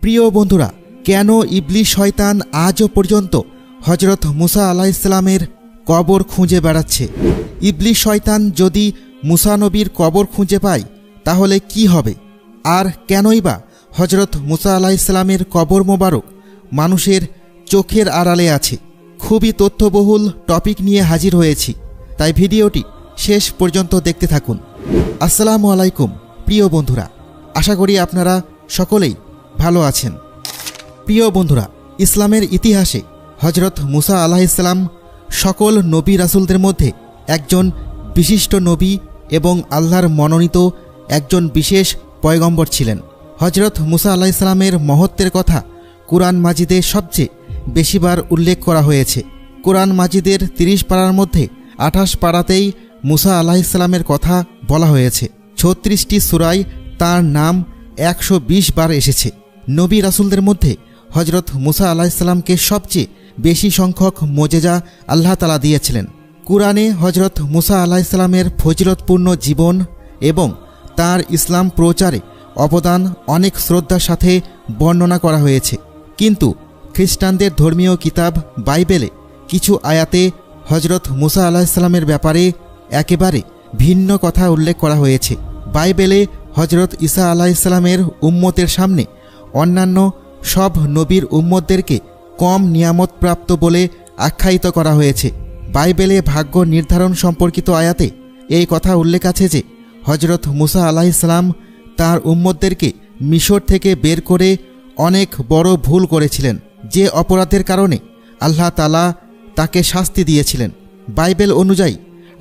প্রিয় বন্ধুরা, কেন ইবলিস শয়তান আজও পর্যন্ত হজরত মুসা আলাইহিসসালামের কবর খুঁজে বেড়াচ্ছে? ইবলিস শয়তান যদি মুসা নবীর কবর খুঁজে পায় তাহলে কি হবে? আর কেনই বা হজরত মুসা আলাইহিসসালামের কবর মোবারক মানুষের চোখের আড়ালে আছে? খুবই তথ্যবহুল টপিক নিয়ে হাজির হয়েছি, তাই ভিডিওটি শেষ পর্যন্ত দেখতে থাকুন। আসসালামু আলাইকুম প্রিয় বন্ধুরা, আশা করি আপনারা সকলেই ভালো আছেন। প্রিয় বন্ধুরা, ইসলামের ইতিহাসে হজরত মুসা আলাইহিসসালাম সকল নবী রাসূলদের মধ্যে একজন বিশিষ্ট নবী এবং আল্লাহর মনোনীত একজন বিশেষ পয়গম্বর ছিলেন। হজরত মুসা আলাইহিসসালামের মহত্বের কথা কুরআন মাজিদে সবচেয়ে বেশিবার উল্লেখ করা হয়েছে। কুরআন মাজিদের 30 পারার মধ্যে 28 পারাতেই মুসা আলাইহিসসালামের কথা বলা হয়েছে। 36টি সূরায় তার নাম 120 বার এসেছে। নবী রাসূলদের মধ্যে হজরত মুসা আলাইহিসসালামকে সবচেয়ে বেশি সংখ্যক মোজেজা আল্লাহ তাআলা দিয়েছিলেন। কুরআনে হজরত মুসা আলাইহিসসালামের ফজিলতপূর্ণ জীবন এবং তার ইসলাম প্রচারে অবদান অনেক শ্রদ্ধার সাথে বর্ণনা করা হয়েছে। কিন্তু খ্রিস্টানদের ধর্মীয় কিতাব বাইবেলে কিছু আয়াতে হজরত মুসা আলাইহিসসালামের ব্যাপারে একেবারে ভিন্ন কথা উল্লেখ করা হয়েছে। বাইবেলে হজরত ঈসা আলাইহিসসালামের উম্মতের সামনে অন্যান্য সব নবীর উম্মতদেরকে কম নিয়ামতপ্রাপ্ত বলে আখ্যায়িত করা হয়েছে। বাইবেলে ভাগ্য নির্ধারণ সম্পর্কিত আয়াতে এই কথা উল্লেখ আছে যে হজরত মুসা আলাইহিসসালাম তার উম্মতদেরকে মিশর থেকে বের করে অনেক বড় ভুল করেছিলেন, যে অপরাধের কারণে আল্লাহ তাআলা তাকে শাস্তি দিয়েছিলেন। বাইবেল অনুযায়ী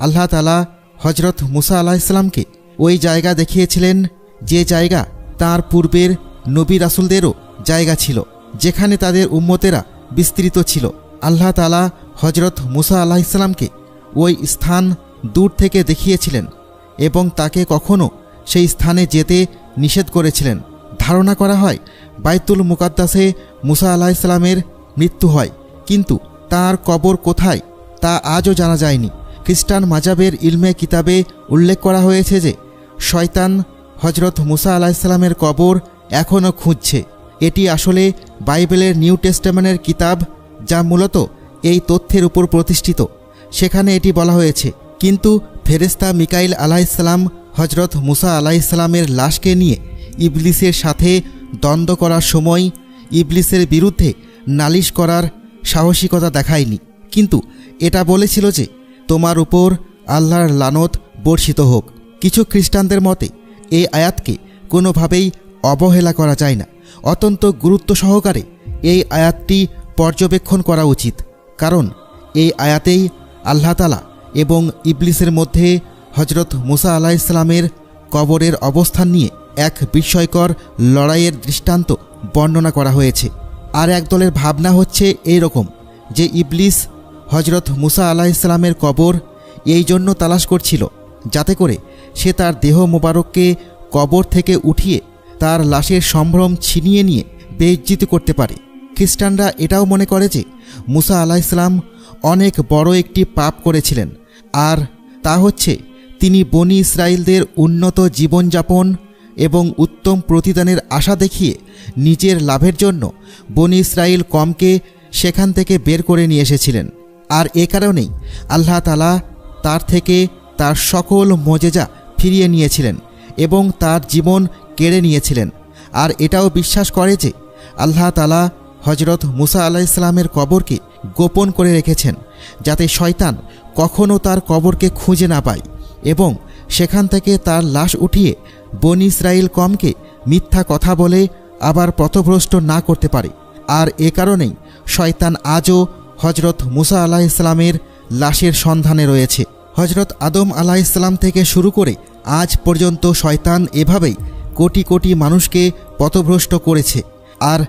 আল্লাহ তাআলা হজরত মুসা আলাইহিসসালামকে ওই জায়গা দেখিয়েছিলেন যে জায়গা তার পূর্বের নবী রাসূলদেরও জায়গা ছিল, যেখানে তাদের উম্মতেরা বিস্তৃত ছিল। আল্লাহ তাআলা হজরত মুসা আলাইহিসসালামকে ওই স্থান দূর থেকে দেখিয়েছিলেন এবং তাকে কখনও সেই স্থানে যেতে নিষেধ করেছিলেন। ধারণা করা হয় বাইতুল মুকাদ্দাসে মুসা আলাইহিসসালামের মৃত্যু হয়, কিন্তু তার কবর কোথায় তা আজও জানা যায়নি। খ্রিস্টান মাজাবের ইলমে কিতাবে উল্লেখ করা হয়েছে যে শয়তান হজরত মুসা আলাইহিসসালামের কবর এখনও খুঁজছে। এটি আসলে বাইবেলের নিউ টেস্টামেন্টের কিতাব, যা মূলত এই তথ্যের উপর প্রতিষ্ঠিত। সেখানে এটি বলা হয়েছে, কিন্তু ফেরেশতা মিকাইল আলাইহিসসালাম হজরত মুসা আলাইহিসসালামের লাশকে নিয়ে ইবলিসের সাথে দ্বন্দ্ব করার সময় ইবলিসের বিরুদ্ধে নালিশ করার সাহসিকতা দেখায়নি, কিন্তু এটা বলেছিল যে তোমার উপর আল্লাহর লানত বর্ষিত হোক। কিছু খ্রিস্টানদের মতে এই আয়াতকে কোনোভাবেই অবহেলা করা যায় না। অত্যন্ত গুরুত্ব সহকারে এই আয়াতটি পর্যবেক্ষণ করা উচিত, কারণ এই আয়াতেই আল্লাহ তাআলা এবং ইবলিসের মধ্যে হজরত মুসা আলাইহিসসালামের কবরের অবস্থান নিয়ে এক বিস্ময়কর লড়াইয়ের দৃষ্টান্ত বর্ণনা করা হয়েছে। আর এক দলের ভাবনা হচ্ছে এই রকম যে ইবলিস হজরত মুসা আলাইহিসসালামের কবর এই জন্য তালাশ করছিল যাতে করে সে তার দেহ মোবারককে কবর থেকে উঠিয়ে তার লাশের সম্ভ্রম ছিনিয়ে নিয়ে বেইজ্জতি করতে পারে। খ্রিস্টানরা এটাও মনে করে যে মুসা আলাইহিসসালাম অনেক বড় একটি পাপ করেছিলেন, আর তা হচ্ছে তিনি বনি ইসরায়েলদের উন্নত জীবনযাপন এবং উত্তম প্রতিদানের আশা দেখিয়ে নিজের লাভের জন্য বনি ইসরায়েল কমকে সেখান থেকে বের করে নিয়ে এসেছিলেন। আর এ কারণেই আল্লাহ তাআলা তার থেকে তার সকল মোজেজা ফিরিয়ে নিয়েছিলেন এবং তার জীবন কেড়ে নিয়েছিলেন। আর এটাও বিশ্বাস করে যে আল্লাহ তাআলা হজরত মুসা আলাইহিসসালামের কবরকে গোপন করে রেখেছেন, যাতে শয়তান কখনও তার কবরকে খুঁজে না পায় এবং সেখান থেকে তার লাশ উঠিয়ে বনি ইসরায়েল কমকে মিথ্যা কথা বলে আবার পথভ্রষ্ট না করতে পারে। আর এ কারণেই শয়তান আজও হজরত মুসা আলাইহিসসালামের লাশের সন্ধানে রয়েছে। হজরত আদম আলাইহিসসালাম থেকে শুরু করে আজ পর্যন্ত শয়তান এভাবেই কোটি কোটি মানুষকে পথভ্রষ্ট করেছে। আর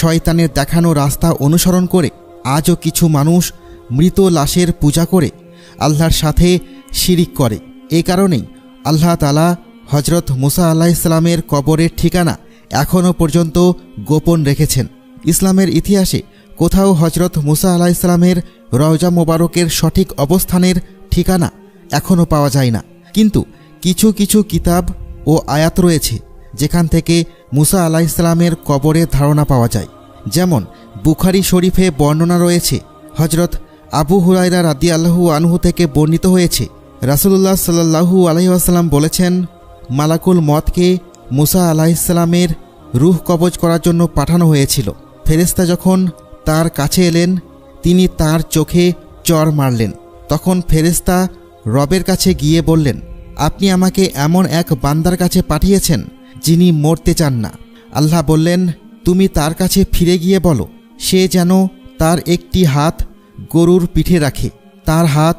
শয়তানের দেখানো রাস্তা অনুসরণ করে আজও কিছু মানুষ মৃত লাশের পূজা করে আল্লাহর সাথে শিরিক করে। এ কারণেই আল্লাহ তাআলা হজরত মুসা আলাইহিসসালামের কবরের ঠিকানা এখনও পর্যন্ত গোপন রেখেছেন। ইসলামের ইতিহাসে কোথাও হজরত মুসা আলাইহিসসালামের রওজা মোবারকের সঠিক অবস্থানের ঠিকানা এখনও পাওয়া যায় না, কিন্তু কিছু কিছু কিতাব ও আয়াত রয়েছে যেখান থেকে মুসা আলাইহিসসালামের কবরের ধারণা পাওয়া যায়। যেমন বুখারী শরীফে বর্ণনা রয়েছে, হজরত আবু হুরায়রা রাদিয়াল্লাহু আনহু থেকে বর্ণিত হয়েছে, রাসূলুল্লাহ সাল্লাল্লাহু আলাইহি ওয়াসাল্লাম বলেছেন, মালাকুল মওতকে মুসা আলাইহিসসালামের রূহ কবজ করার জন্য পাঠানো হয়েছিল। ফেরেশতা যখন তার কাছে এলেন, তিনি তার চোখে চড় মারলেন। তখন ফেরেশতা রবের কাছে গিয়ে বললেন, আপনি আমাকে এমন এক বান্দার কাছে পাঠিয়েছেন যিনি মরতে চান না। আল্লাহ বললেন, তুমি তার কাছে ফিরে গিয়ে বলো, সে যেন তার একটি হাত গরুর পিঠে রাখে। তার হাত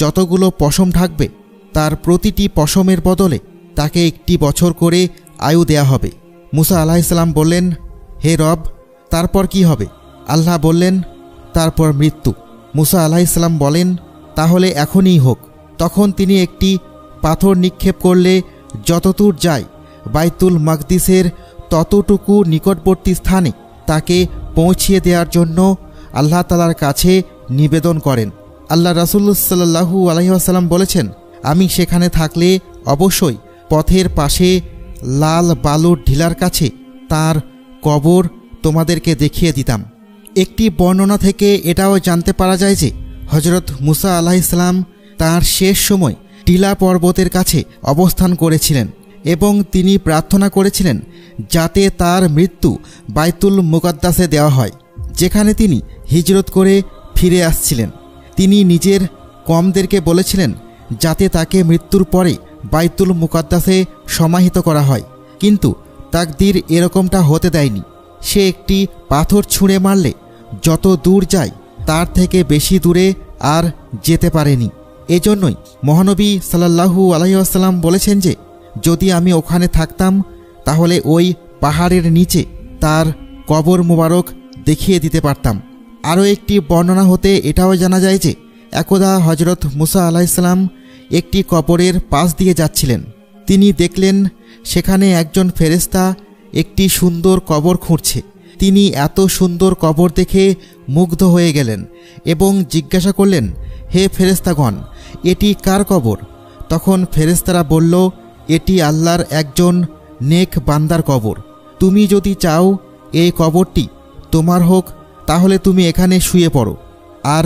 যতগুলো পশম থাকবে, তার প্রতিটি পশমের বদলে তাকে 1 বছর করে আয়ু দেয়া হবে। মুসা আলাইহিসসালাম বললেন, হে রব, তারপর কি হবে? আল্লাহ বললেন, তারপর মৃত্যু। মুসা আলাইহিসসালাম বলেন, তাহলে এখনই হোক। তখন তিনি একটি পাথর নিক্ষেপ করলে যতদূর যায় বাইতুল মাকদিসের ততটুকু নিকটবর্তী স্থানে তাকে পৌঁছিয়ে দেওয়ার জন্য আল্লাহ তাআলার কাছে নিবেদন করেন। আল্লাহ রাসূল সাল্লাল্লাহু আলাইহি ওয়াসাল্লাম বলেছেন, আমি সেখানে থাকলে অবশ্যই পথের পাশে লাল বালুর ঢিলার কাছে তার কবর তোমাদেরকে দেখিয়ে দিতাম। একটি বর্ণনা থেকে এটাও জানতে পারা যায় যে হজরত মুসা আলাইহিসসালাম তার শেষ সময় টিলা পর্বতের কাছে অবস্থান করেছিলেন এবং তিনি প্রার্থনা করেছিলেন যাতে তার মৃত্যু বাইতুল মুকাদ্দাসে দেওয়া হয়, যেখানে তিনি হিজরত করে ফিরে আসছিলেন। তিনি নিজের কওমদেরকে বলেছিলেন যাতে তাকে মৃত্যুর পরে বাইতুল মুকাদ্দাসে সমাহিত করা হয়, কিন্তু তাকদীর এরকমটা হতে দেয়নি। সে একটি পাথর ছুঁড়ে মারলে যত দূর যায় তার থেকে বেশি দূরে আর যেতে পারেনি। এজন্যই মহানবী সাল্লাল্লাহু আলাইহি ওয়াসাল্লাম বলেছেন যে যদি আমি ওখানে থাকতাম তাহলে ওই পাহাড়ের নিচে তার কবর মোবারক দেখিয়ে দিতে পারতাম। আরও একটি বর্ণনা হতে এটাও জানা যায় যে একদা হজরত মুসা আলাইহিসসালাম একটি কবরের পাশ দিয়ে যাচ্ছিলেন। তিনি দেখলেন সেখানে একজন ফেরেশতা একটি সুন্দর কবর খুঁড়ছে। তিনি এত সুন্দর কবর দেখে মুগ্ধ হয়ে গেলেন এবং জিজ্ঞাসা করলেন, হে ফেরেশতাগণ, এটি কার কবর? তখন ফেরেশতারা বলল, এটি আল্লাহর একজন নেক বান্দার কবর। তুমি যদি চাও এই কবরটি তোমার হোক তাহলে তুমি এখানে শুয়ে পড়ো। আর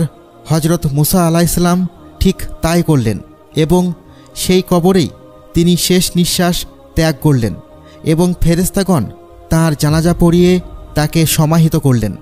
হজরত মুসা আলাইহিসসালাম ঠিক তাই করলেন এবং সেই কবরেই তিনি শেষ নিঃশ্বাস ত্যাগ করলেন এবং ফেরেশতাগণ তাঁর জানাজা পড়িয়ে তাকে সমাহিত করলেন।